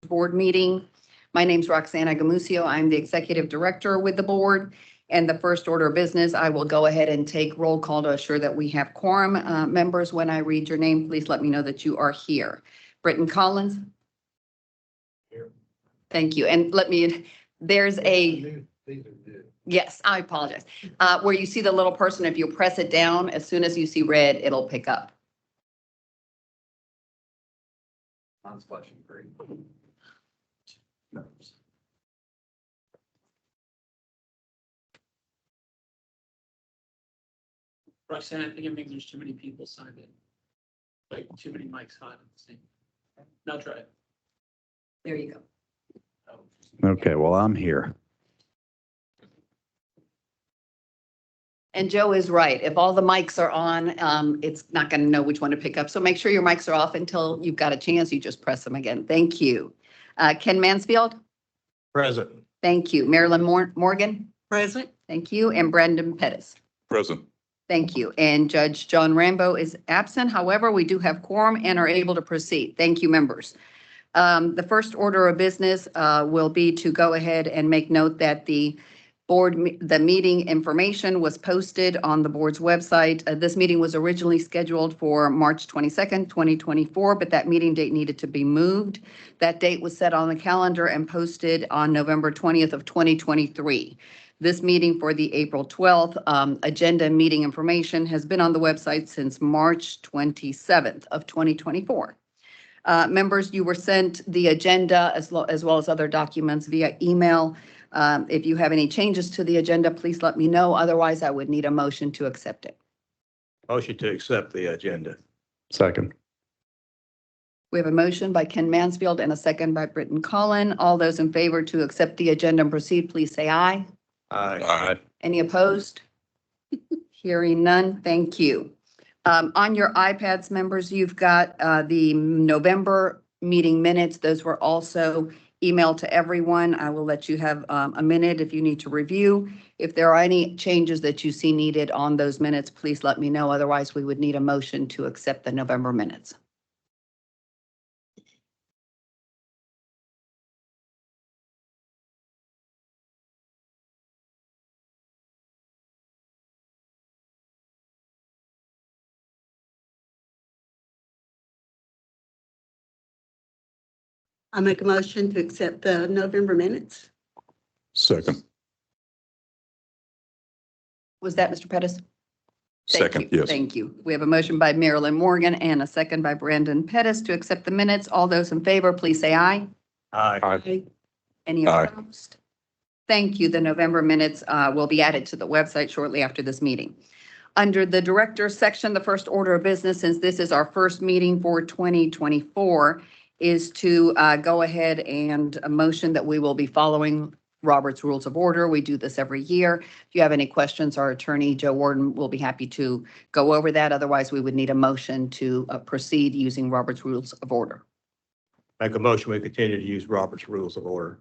board meeting. My name's Roxana Gamusio. I'm the executive director with the board. And the first order of business, I will go ahead and take roll call to assure that we have quorum. Members, when I read your name, please let me know that you are here. Britton Collins? Here. Thank you. And there's a, yes, I apologize. Where you see the little person, if you press it down, as soon as you see red, it'll pick up. I'm splashing green. Roxanne, I think it means there's too many people signed in. Like too many mics on at the same. Now try it. There you go. Okay, well, I'm here. And Joe is right. If all the mics are on, it's not going to know which one to pick up. So make sure your mics are off until you've got a chance. You just press them again. Thank you. Ken Mansfield? Present. Thank you. Marilyn Morgan? Present. Thank you. And Brendan Pettis? Present. Thank you. And Judge John Rambo is absent. However, we do have quorum and are able to proceed. Thank you, members. The first order of business will be to go ahead and make note that the meeting information was posted on the board's website. This meeting was originally scheduled for March 22nd, 2024, but that meeting date needed to be moved. That date was set on the calendar and posted on November 20th of 2023. This meeting for the April 12th agenda meeting information has been on the website since March 27th of 2024. Members, you were sent the agenda as well as other documents via email. If you have any changes to the agenda, please let me know. Otherwise, I would need a motion to accept it. Motion to accept the agenda. Second. We have a motion by Ken Mansfield and a second by Britton Collin. All those in favor to accept the agenda and proceed, please say aye. Aye. Any opposed? Hearing none, thank you. On your iPads, members, you've got the November meeting minutes. Those were also emailed to everyone. I will let you have a minute if you need to review. If there are any changes that you see needed on those minutes, please let me know. Otherwise, we would need a motion to accept the November minutes. I make a motion to accept the November minutes. Second. Was that Mr. Pettis? Thank Second, you. yes. Thank you. We have a motion by Marilyn Morgan and a second by Brandon Pettis to accept the minutes. All those in favor, please say aye. Aye. Any Aye. opposed? Thank you. The November minutes will be added to the website shortly after this meeting. Under the director section, the first order of business, since this is our first meeting for 2024, is to go ahead and a motion that we will be following Robert's Rules of Order. We do this every year. If you have any questions, our attorney, Joe Warden, will be happy to go over that. Otherwise, we would need a motion to proceed using Robert's Rules of Order. Make a motion, we continue to use Robert's Rules of Order.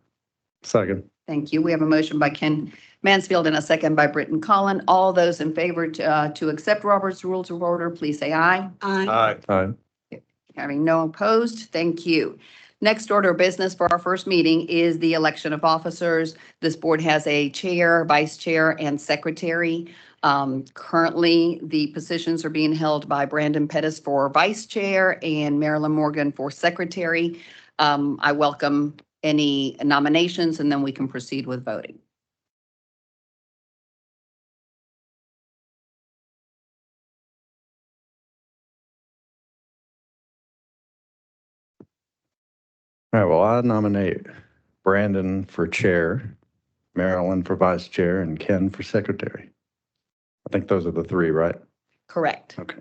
Second. Thank you. We have a motion by Ken Mansfield and a second by Britton Collin. All those in favor to accept Robert's Rules of Order, please say aye. Aye. Aye. Aye. Having no opposed, thank you. Next order of business for our first meeting is the election of officers. This board has a chair, vice chair, and secretary. Currently, the positions are being held by Brandon Pettis for vice chair and Marilyn Morgan for secretary. I welcome any nominations, and then we can proceed with voting. All right, well, I nominate Brandon for chair, Marilyn for vice chair, and Ken for secretary. I think those are the three, right? Correct. Okay.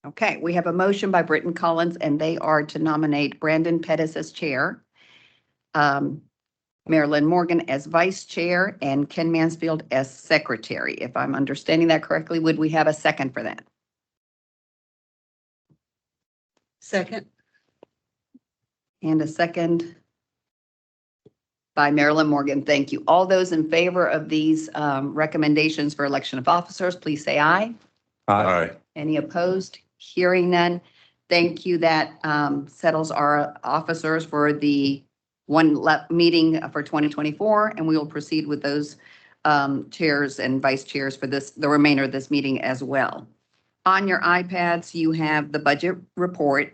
Okay, we have a motion by Britton Collins, and they are to nominate Brandon Pettis as chair, Marilyn Morgan as vice chair, and Ken Mansfield as secretary. If I'm understanding that correctly, would we have a second for that? Second. And a second by Marilyn Morgan. Thank you. All those in favor of these recommendations for election of officers, please say aye. Aye. Any opposed? Hearing none. Thank you. That settles our officers for the meeting for 2024, and we will proceed with those chairs and vice chairs for the remainder of this meeting as well. On your iPads, you have the budget report,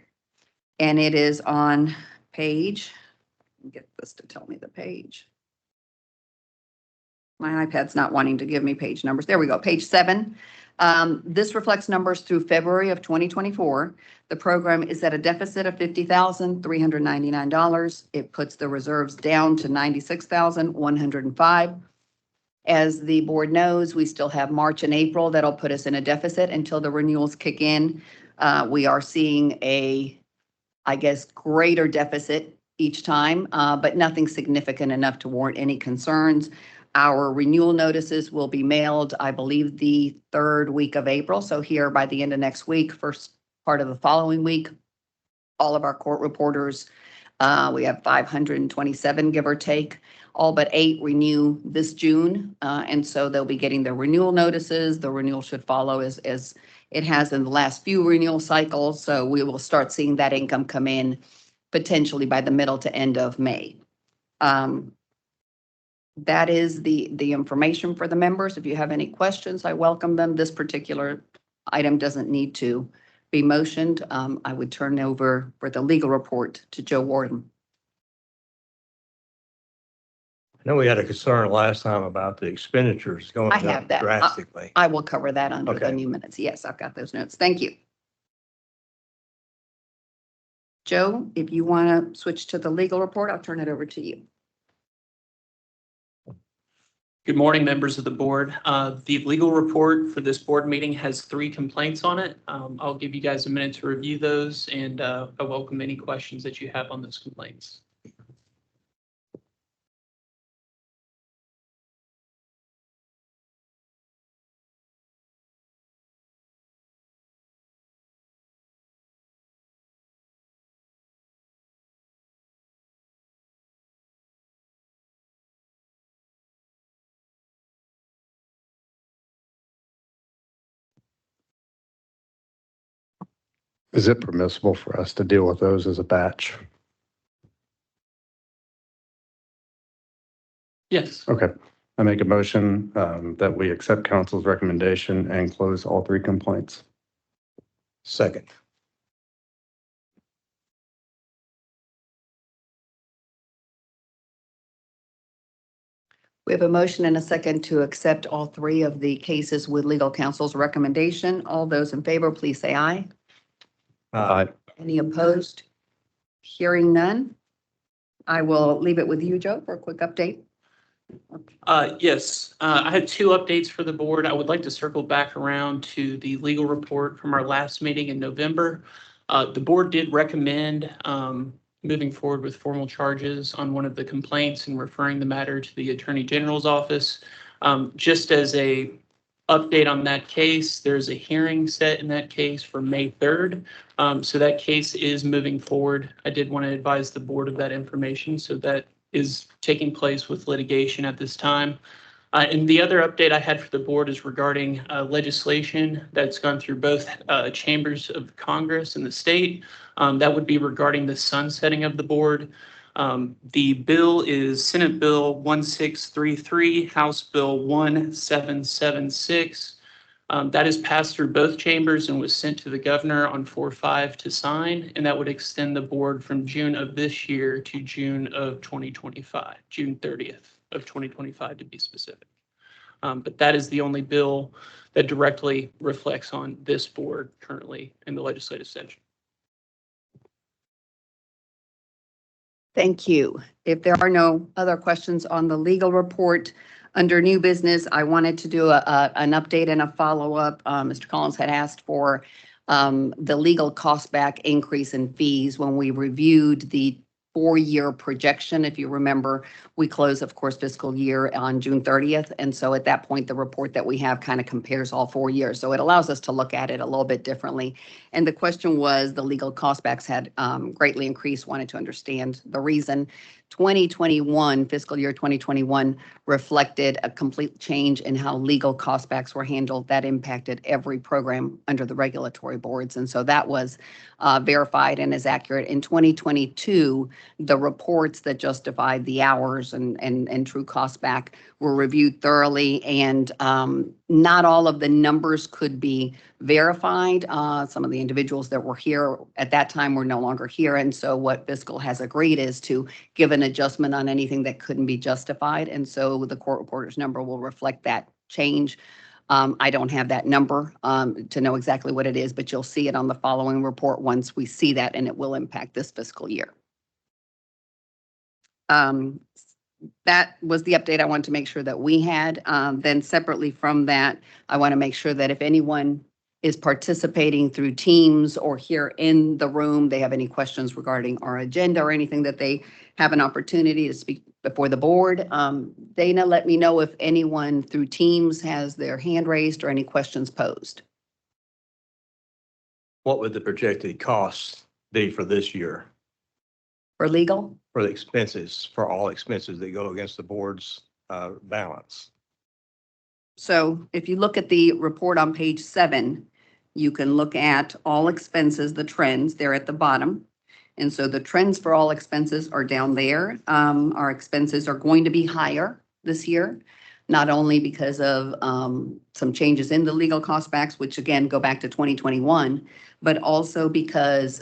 and it is on page, get this to tell me the page. My iPad's not wanting to give me page numbers. There we go, page 7. This reflects numbers through February of 2024. The program is at a deficit of $50,399. It puts the reserves down to $96,105. As the board knows, we still have March and April that'll put us in a deficit until the renewals kick in. We are seeing greater deficit each time, but nothing significant enough to warrant any concerns. Our renewal notices will be mailed, I believe, the 3rd week of April. So here by the end of next week, first part of the following week, all of our court reporters, we have 527, give or take, all but 8 renew this June. And so they'll be getting their renewal notices. The renewal should follow as it has in the last few renewal cycles. So we will start seeing that income come in potentially by the middle to end of May. That is the information for the members. If you have any questions, I welcome them. This particular item doesn't need to be motioned. I would turn over for the legal report to Joe Warden. I know we had a concern last time about the expenditures going I have up that. drastically. I will cover that under the Okay. new minutes. Yes, I've got those notes. Thank you. Joe, if you want to switch to the legal report, I'll turn it over to you. Good morning, members of the board. The legal report for this board meeting has 3 complaints on it. I'll give you guys a minute to review those, and I welcome any questions that you have on those complaints. Is it permissible for us to deal with those as a batch? Yes. Okay. I make a motion that we accept council's recommendation and close all 3 complaints. Second. We have a motion and a second to accept all 3 of the cases with legal counsel's recommendation. All those in favor, please say aye. Aye. Any opposed? Hearing none. I will leave it with you, Joe, for a quick update. Yes, I had 2 updates for the board. I would like to circle back around to the legal report from our last meeting in November. The board did recommend moving forward with formal charges on one of the complaints and referring the matter to the Attorney General's office. Just as a update on that case, there's a hearing set in that case for May 3rd. So that case is moving forward. I did want to advise the board of that information. So that is taking place with litigation at this time. And the other update I had for the board is regarding legislation that's gone through both chambers of Congress and the state. That would be regarding the sunsetting of the board. The bill is Senate Bill 1633, House Bill 1776. That is passed through both chambers and was sent to the governor on 4/5 to sign, and that would extend the board from June of this year to June of 2025, June 30th of 2025 to be specific. But that is the only bill that directly reflects on this board currently in the legislative session. Thank you. If there are no other questions on the legal report, under new business, I wanted to do an update and a follow-up. Mr. Collins had asked for the legal cost back increase in fees when we reviewed the four-year projection. If you remember, we close, of course, fiscal year on June 30th. And so at that point, the report that we have kind of compares all 4 years. So it allows us to look at it a little bit differently. And the question was, the legal costbacks had greatly increased, wanted to understand the reason. 2021, fiscal year 2021 reflected a complete change in how legal costbacks were handled. That impacted every program under the regulatory boards. And so that was verified and is accurate. In 2022, the reports that justified the hours and true cost back were reviewed thoroughly, and not all of the numbers could be verified. Some of the individuals that were here at that time were no longer here. And so what fiscal has agreed is to give an adjustment on anything that couldn't be justified. And so the court reporter's number will reflect that change. I don't have that number to know exactly what it is, but you'll see it on the following report once we see that, and it will impact this fiscal year. That was the update I wanted to make sure that we had. Then separately from that, I want to make sure that if anyone is participating through Teams or here in the room, they have any questions regarding our agenda or anything, that they have an opportunity to speak before the board. Dana, let me know if anyone through Teams has their hand raised or any questions posed. What would the projected costs be for this year? For legal? For the expenses, for all expenses that go against the board's balance? So if you look at the report on page 7, you can look at all expenses, the trends, they're at the bottom. And so the trends for all expenses are down there. Our expenses are going to be higher this year, not only because of some changes in the legal cost backs, which again go back to 2021, but also because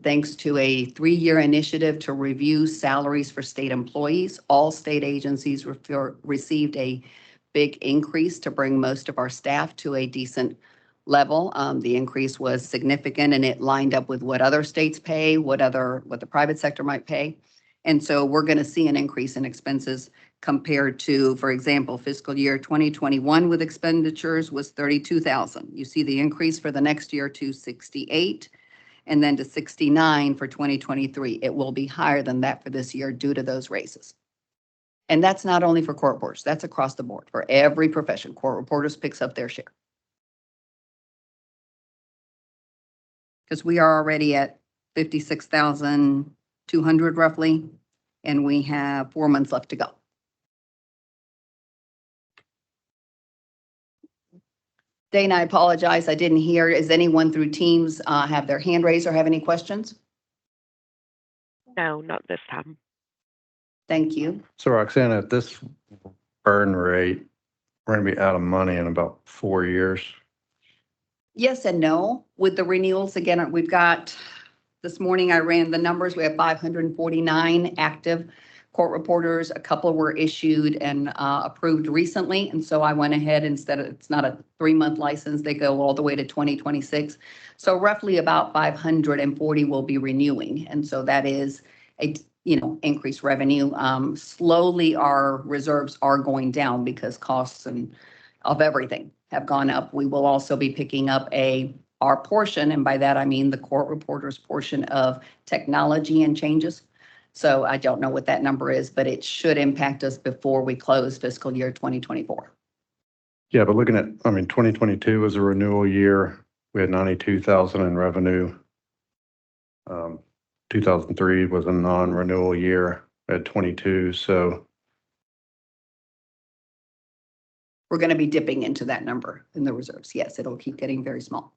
thanks to a 3-year initiative to review salaries for state employees, all state agencies received a big increase to bring most of our staff to a decent level. The increase was significant, and it lined up with what other states pay, what the private sector might pay. And so we're going to see an increase in expenses compared to, for example, fiscal year 2021 with expenditures was 32,000. You see the increase for the next year to 68, and then to 69 for 2023. It will be higher than that for this year due to those raises. And that's not only for court reporters, that's across the board for every profession. Court reporters picks up their share. Because we are already at 56,200 roughly, and we have 4 months left to go. Dana, I apologize, I didn't hear. Is anyone through Teams have their hand raised or have any questions? No, not this time. Thank you. So Roxanna, at this burn rate, we're going to be out of money in about 4 years. Yes and no. With the renewals, again, we've got, this morning I ran the numbers. We have 549 active court reporters. A couple were issued and approved recently. And so I went ahead, instead of, it's not a 3-month license, they go all the way to 2026. So roughly about 540 will be renewing. And so that is a, increased revenue. Slowly our reserves are going down because costs and of everything have gone up. We will also be picking up our portion, and by that I mean the court reporters portion of technology and changes. So I don't know what that number is, but it should impact us before we close fiscal year 2024. Yeah, but looking at, 2022 was a renewal year. We had 92,000 in revenue. 2003 was a non-renewal year at 22. So We're going to be dipping into that number in the reserves. Yes, it'll keep getting very small.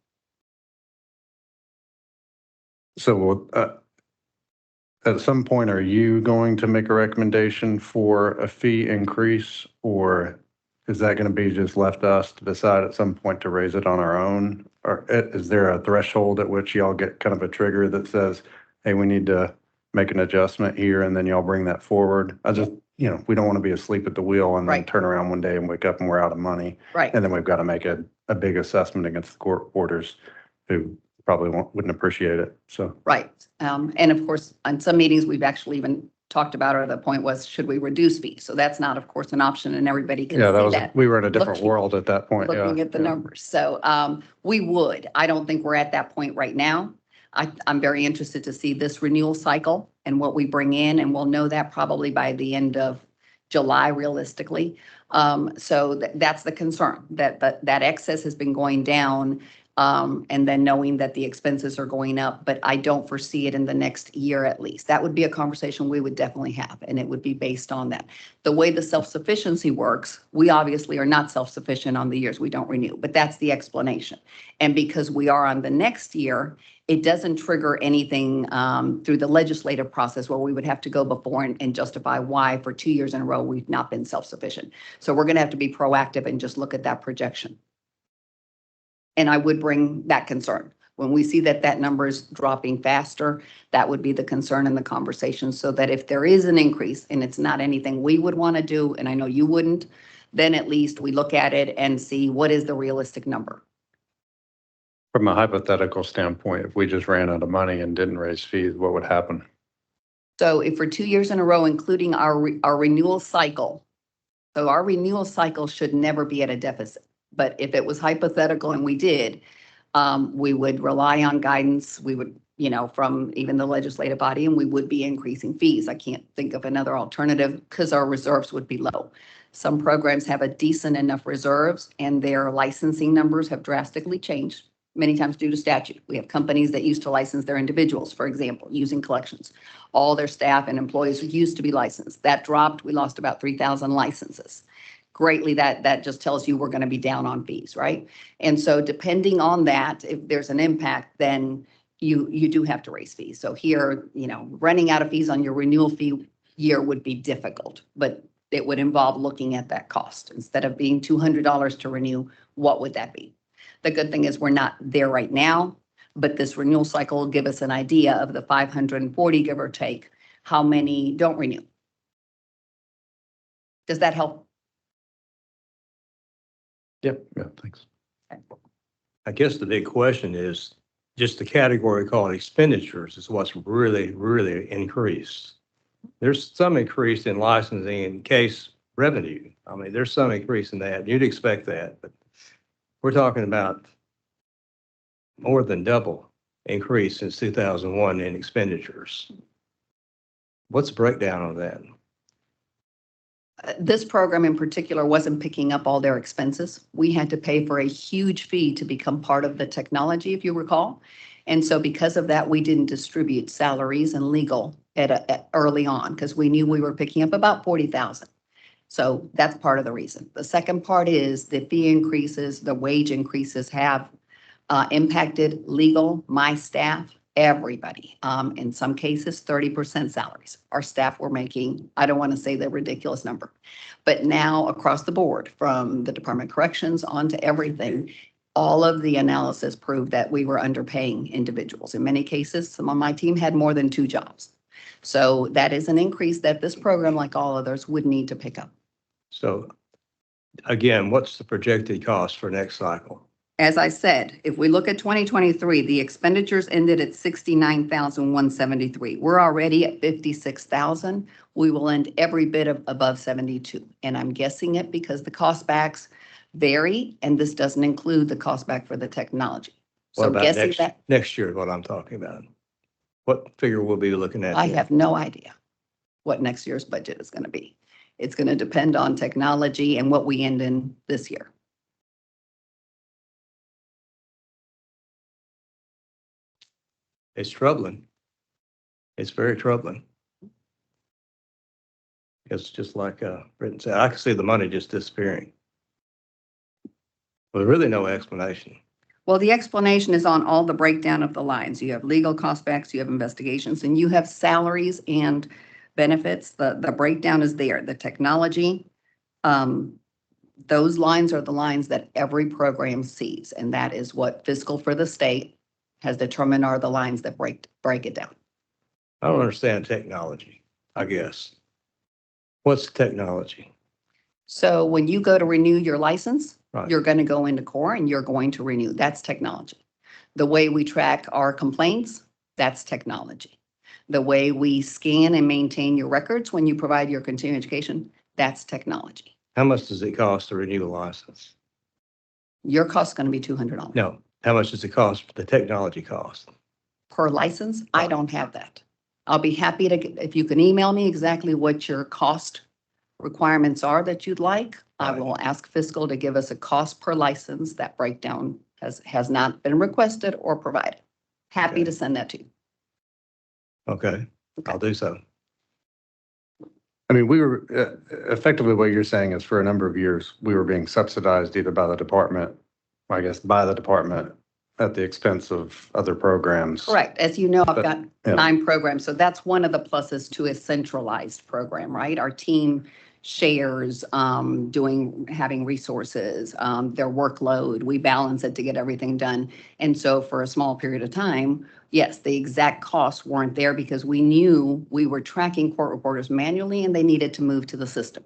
So at some point, are you going to make a recommendation for a fee increase, or is that going to be just left to us to decide at some point to raise it on our own? Or is there a threshold at which y'all get kind of a trigger that says, hey, we need to make an adjustment here, and then y'all bring that forward? I just, we don't want to be asleep at the wheel and then Right. turn around one day and wake up and we're out of money. Right. And then we've got to make a big assessment against the court reporters who probably wouldn't appreciate it. So. Right. And of course, on some meetings, we've actually even talked about, or the point was, should we reduce fees? So that's not, of course, an option, and everybody can Yeah, see that. we were in a different Looking- world at that point. Looking Yeah, at the yeah. numbers. So we would. I don't think we're at that point right now. I'm very interested to see this renewal cycle and what we bring in, and we'll know that probably by the end of July realistically. So that's the concern, that excess has been going down, and then knowing that the expenses are going up, but I don't foresee it in the next year at least. That would be a conversation we would definitely have, and it would be based on that. The way the self-sufficiency works, we obviously are not self-sufficient on the years we don't renew, but that's the explanation. And because we are on the next year, it doesn't trigger anything through the legislative process where we would have to go before and justify why for 2 years in a row we've not been self-sufficient. So we're going to have to be proactive and just look at that projection. And I would bring that concern. When we see that that number is dropping faster, that would be the concern in the conversation, so that if there is an increase and it's not anything we would want to do, and I know you wouldn't, then at least we look at it and see what is the realistic number. From a hypothetical standpoint, if we just ran out of money and didn't raise fees, what would happen? So if for 2 years in a row, including our renewal cycle, so our renewal cycle should never be at a deficit. But if it was hypothetical and we did, we would rely on guidance. We would, from even the legislative body, and we would be increasing fees. I can't think of another alternative because our reserves would be low. Some programs have a decent enough reserves and their licensing numbers have drastically changed, many times due to statute. We have companies that used to license their individuals, for example, using collections. All their staff and employees used to be licensed. That dropped. We lost about 3,000 licenses. Greatly, that just tells you we're going to be down on fees, right? And so depending on that, if there's an impact, then you do have to raise fees. So here, running out of fees on your renewal fee year would be difficult, but it would involve looking at that cost. Instead of being $200 to renew, what would that be? The good thing is we're not there right now, but this renewal cycle will give us an idea of the 540, give or take, how many don't renew. Does that help? Yep. Yeah, thanks. I guess the big question is just the category called expenditures is what's really, really increased. There's some increase in licensing and case revenue. I mean, there's some increase in that. You'd expect that, but we're talking about more than double increase since 2001 in expenditures. What's the breakdown on that? This program in particular wasn't picking up all their expenses. We had to pay for a huge fee to become part of the technology, if you recall. And so because of that, we didn't distribute salaries and legal at early on because we knew we were picking up about 40,000. So that's part of the reason. The second part is the fee increases, the wage increases have impacted legal, my staff, everybody. In some cases, 30% salaries. Our staff were making, I don't want to say the ridiculous number, but now across the board, from the Department of Corrections on to everything, all of the analysis proved that we were underpaying individuals. In many cases, some on my team had more than 2 jobs. So that is an increase that this program, like all others, would need to pick up. So again, what's the projected cost for next cycle? As I said, if we look at 2023, the expenditures ended at 69,173. We're already at 56,000. We will end every bit of above 72. And I'm guessing it because the cost backs vary, and this doesn't include the cost back for the technology. What So about guessing that, next year is what I'm talking about. What figure we'll be looking at? I then? have no idea what next year's budget is going to be. It's going to depend on technology and what we end in this year. It's troubling. It's very troubling. It's just like Britton said, I can see the money just disappearing. With really no explanation. Well, the explanation is on all the breakdown of the lines. You have legal cost backs, you have investigations, and you have salaries and benefits. The breakdown is there. The technology, those lines are the lines that every program sees, and that is what fiscal for the state has determined are the lines that break it down. I don't understand technology, I guess. What's the technology? So when you go to renew your license, Right. you're going to go into core and you're going to renew. That's technology. The way we track our complaints, that's technology. The way we scan and maintain your records when you provide your continuing education, that's technology. How much does it cost to renew a license? Your cost's going to be $200. No. How much does it cost, the technology cost? per license. I don't have that. I'll be happy to, if you can email me exactly what your cost requirements are that you'd like. I Right. will ask fiscal to give us a cost per license. That breakdown has not been requested or provided. Happy Okay. to send that to you. Okay, I'll do so. I mean, we were, effectively what you're saying is for a number of years, we were being subsidized either by the department, I guess, by the department at the expense of other programs. Correct. As you know, I've But, got yeah. 9 programs. So that's one of the pluses to a centralized program, right? Our team shares, having resources, their workload. We balance it to get everything done. And so for a small period of time, yes, the exact costs weren't there because we knew we were tracking court reporters manually and they needed to move to the system.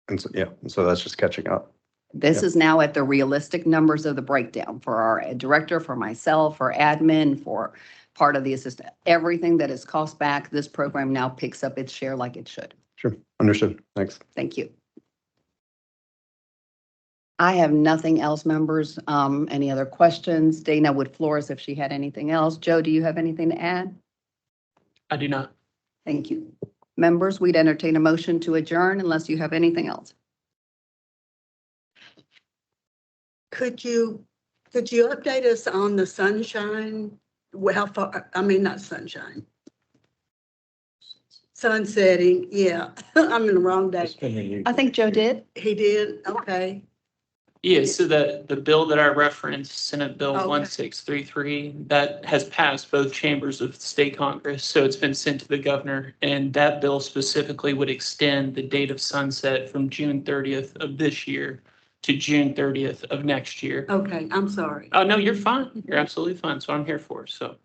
And so, yeah, so that's just catching up. This Yeah. is now at the realistic numbers of the breakdown for our director, for myself, for admin, for part of the assistant. Everything that is cost back, this program now picks up its share like it should. Sure, understood. Thanks. Thank you. I have nothing else, members. Any other questions? Dana would floor us if she had anything else. Joe, do you have anything to add? I do not. Thank you. Members, we'd entertain a motion to adjourn unless you have anything else. Could you update us on the sunshine? Well, how far, I mean, not sunshine. Sunsetting, yeah. I'm in the wrong day. I think Joe did. He did, okay. Yeah, so the bill that I referenced, Senate Bill Okay. 1633, that has passed both chambers of the state Congress. So it's been sent to the governor. And that bill specifically would extend the date of sunset from June 30th of this year to June 30th of next year. Okay, I'm sorry. Oh, no, you're fine. You're absolutely fine. That's what I'm here for. So.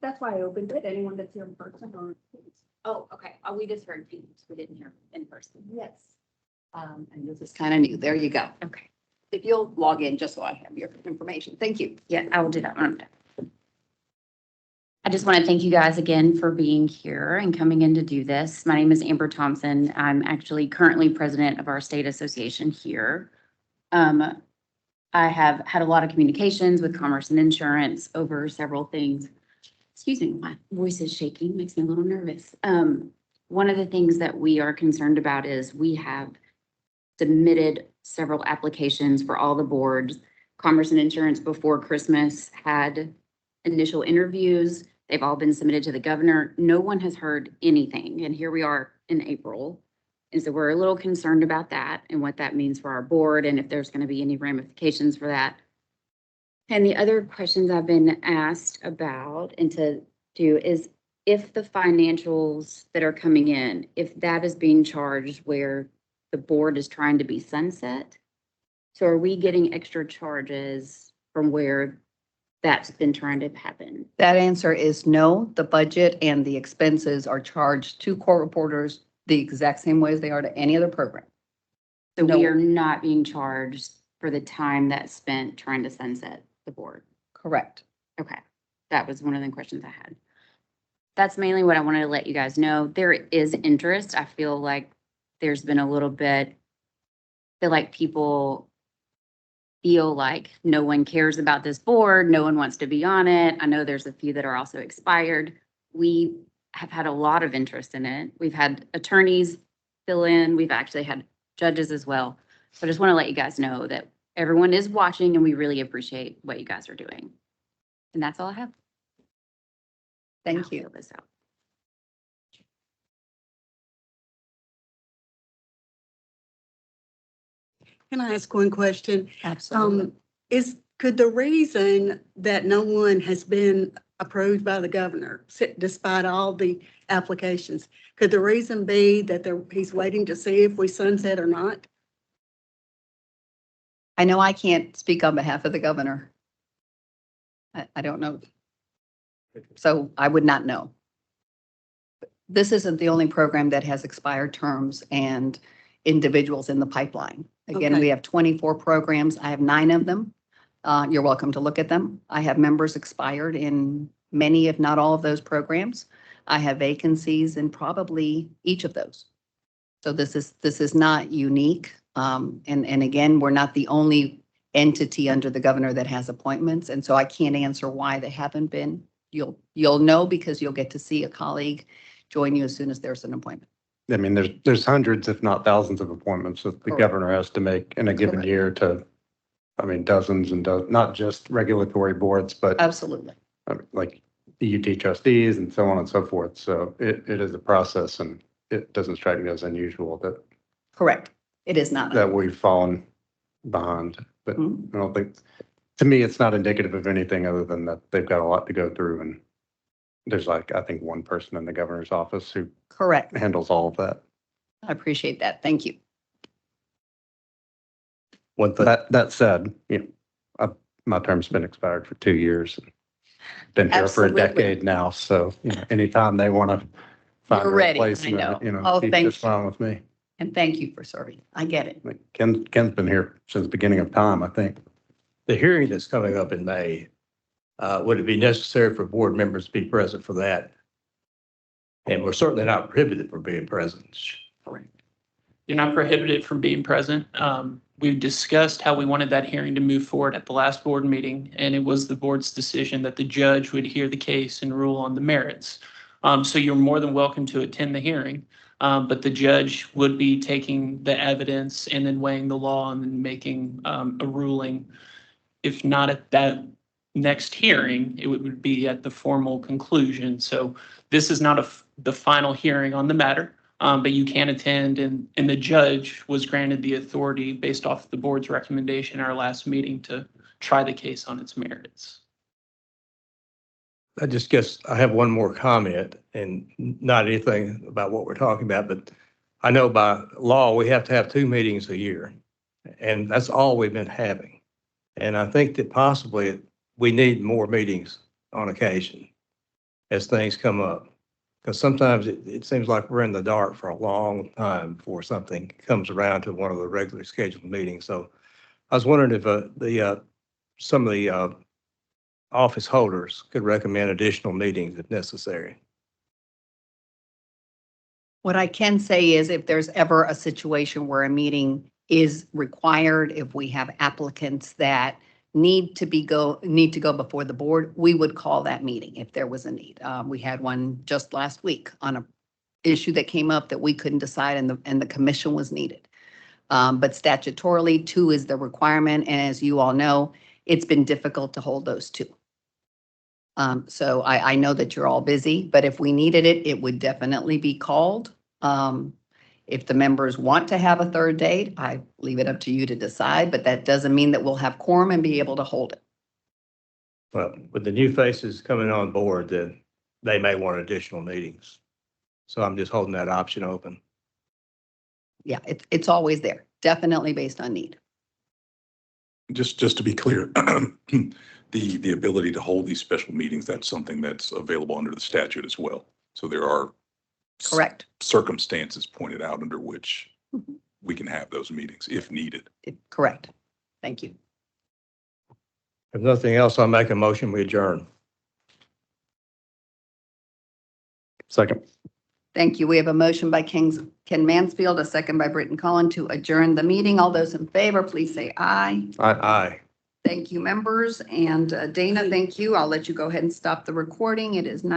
That's why I opened it. Anyone that's here in person or. Oh, okay. We just heard Teams. We didn't hear in person. Yes. And this is kind of new. There you go. Okay. If you'll log in, just so I have your information. Thank you. Yeah, I will do that when I'm done. I just want to thank you guys again for being here and coming in to do this. My name is Amber Thompson. I'm actually currently president of our state association here. I have had a lot of communications with Commerce and Insurance over several things. Excuse me, my voice is shaking, makes me a little nervous. One of the things that we are concerned about is we have submitted several applications for all the boards. Commerce and Insurance before Christmas had initial interviews. They've all been submitted to the governor. No one has heard anything. And here we are in April. And so we're a little concerned about that and what that means for our board and if there's going to be any ramifications for that. And the other questions I've been asked about and to do is if the financials that are coming in, if that is being charged where the board is trying to be sunset. So are we getting extra charges from where that's been trying to happen? That answer is no. The budget and the expenses are charged to court reporters the exact same way as they are to any other program. So No. we are not being charged for the time that's spent trying to sunset the board. Correct. Okay, that was one of the questions I had. That's mainly what I wanted to let you guys know. There is interest. I feel like there's been a little bit, feel like people feel like no one cares about this board. No one wants to be on it. I know there's a few that are also expired. We have had a lot of interest in it. We've had attorneys fill in. We've actually had judges as well. So I just want to let you guys know that everyone is watching and we really appreciate what you guys are doing. And that's all I have. Thank I'll you. fill this out. Can I ask one question? Absolutely. Could the reason that no one has been approved by the governor, despite all the applications, could the reason be that he's waiting to see if we sunset or not? I know I can't speak on behalf of the governor. I don't know. So I would not know. This isn't the only program that has expired terms and individuals in the pipeline. Again, Okay. we have 24 programs. I have 9 of them. You're welcome to look at them. I have members expired in many, if not all of those programs. I have vacancies in probably each of those. So this is not unique. And again, we're not the only entity under the governor that has appointments. And so I can't answer why they haven't been. You'll know because you'll get to see a colleague join you as soon as there's an appointment. I mean, there's hundreds, if not thousands of appointments that the Correct. governor has to make in a given Correct. year to, I mean, dozens and not just regulatory boards, but Absolutely. like the UT trustees and so on and so forth. So it is a process, and it doesn't strike me as unusual Correct. It is not. that we've fallen behind. But Mhm. I don't think, to me, it's not indicative of anything other than that they've got a lot to go through. And there's I think one person in the governor's office who Correct. handles all of that. I appreciate that. Thank you. One thing, That said, my term's been expired for 2 years. Been here for a Absolutely. decade now, so anytime they want to find a You're ready, I replacement, know. Oh, keep thank this fine with me. And thank you for serving. I get it. Like Ken's been here since the beginning of time, I think. the hearing that's coming up in May, would it be necessary for board members to be present for that? And we're certainly not prohibited from being present. You're not prohibited from being present. We discussed how we wanted that hearing to move forward at the last board meeting, and it was the board's decision that the judge would hear the case and rule on the merits. So you're more than welcome to attend the hearing, but the judge would be taking the evidence and then weighing the law and then making a ruling. If not at that next hearing, it would be at the formal conclusion. So this is not the final hearing on the matter. But you can attend, and the judge was granted the authority based off the board's recommendation in our last meeting to try the case on its merits. I just guess I have one more comment, and not anything about what we're talking about, but I know by law, we have to have 2 meetings a year, and that's all we've been having. And I think that possibly we need more meetings on occasion as things come up. Because sometimes it seems like we're in the dark for a long time before something comes around to one of the regularly scheduled meetings. So I was wondering if some of the office holders could recommend additional meetings if necessary. What I can say is if there's ever a situation where a meeting is required, if we have applicants that need to go before the board, we would call that meeting if there was a need. We had one just last week on a issue that came up that we couldn't decide and the commission was needed. But statutorily, 2 is the requirement. And as you all know, it's been difficult to hold those 2. So I know that you're all busy, but if we needed it, it would definitely be called. If the members want to have a third date, I leave it up to you to decide, but that doesn't mean that we'll have quorum and be able to hold it. Well, with the new faces coming on board, then they may want additional meetings. So I'm just holding that option open. Yeah, it's always there, definitely based on need. Just to be clear, the ability to hold these special meetings, that's something that's available under the statute as well. So there are Correct. circumstances pointed out under which we can have those meetings if needed. Correct. Thank you. If nothing else, I'll make a motion, we adjourn. Second. Thank you. We have a motion by Ken Mansfield, a second by Britton Collin to adjourn the meeting. All those in favor, please say aye. Aye. Thank you, members. And Dana, thank you. I'll let you go ahead and stop the recording. It is 9.